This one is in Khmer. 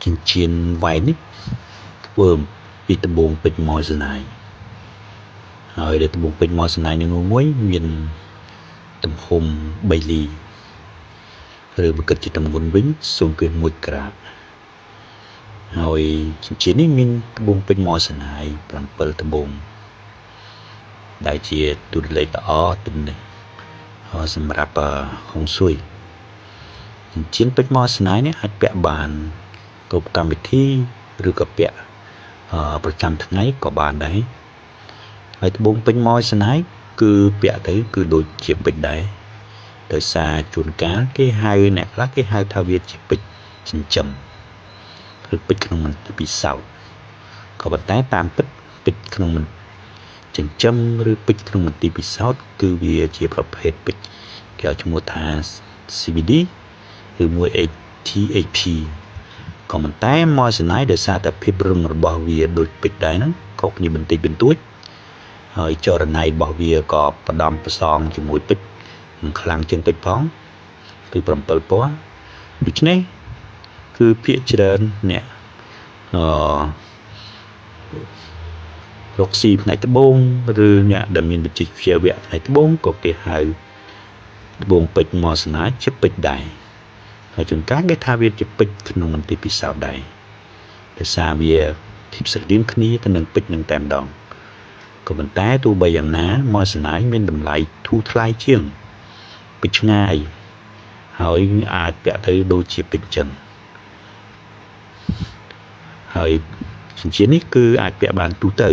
ចិញ្ចៀនវ៉ែននេះធ្វើពីដំបងពេជ្រម៉ូសណាយហើយដំបងពេជ្រម៉ូសណាយនីមួយមានទំហំ3លីឬបើគិតជាទម្ងន់វិញ 0.1 ក្រាតហើយចិញ្ចៀននេះមានដំបងពេជ្រម៉ូសណាយ7ដំបងដែលជាទូលេខល្អទំនេះសម្រាប់ហុងស៊ុយចិញ្ចៀនពេជ្រម៉ូសណាយនេះអាចពាក់បានគ្រប់កម្មវិធីឬក៏ពាក់ប្រចាំថ្ងៃក៏បានដែរហើយត្បូងពេជ្រម៉ូសណាយគឺពាក់ទៅគឺដូចជាពេជ្រដែរដោយសារជួនកាលគេហៅអ្នកខ្លះគេហៅថាវាជាពេជ្រចិញ្ចឹមឬពេជ្រក្នុងមន្ទីរពិសោធន៍ក៏ប៉ុន្តែតាមពិតពេជ្រក្នុងមន្ទីរចិញ្ចឹមឬពេជ្រក្នុងមន្ទីរពិសោធន៍គឺវាជាប្រភេទពេជ្រគេហៅឈ្មោះថា CVD ឬមួយ THP ក៏ប៉ុន្តែម៉ូសណាយដោយសារតែភាពរឹងរបស់វាដូចពេជ្រដែរហ្នឹងខុសគ្នាបន្តិចបន្តួចហើយចរណៃរបស់វាក៏ផ្ដំផ្សងជាមួយពេជ្រមិនខ្លាំងជាងពេជ្រផងគឺ7ពណ៌ដូច្នេះគឺភាគច្រើនអ្នករកស៊ីផ្នែកត្បូងឬអ្នកដែលមានវិជ្ជាជីវៈផ្នែកត្បូងក៏គេហៅត្បូងពេជ្រម៉ូសណាយជាពេជ្រដែរហើយជួនកាលគេថាវាជាពេជ្រក្នុងមន្ទីរពិសោធន៍ដែរដោយសារវាភាពស្រដៀងគ្នាទៅនឹងពេជ្រនឹងតែម្ដងក៏ប៉ុន្តែទោះបីយ៉ាងណាម៉ូសណាយមានតម្លៃធូរថ្លៃជាងពេជ្រឆ្ងាយហើយអាចពាក់ទៅដូចជាពេជ្រចឹងហើយចិញ្ចៀននេះគឺអាចពាក់បានទូទៅ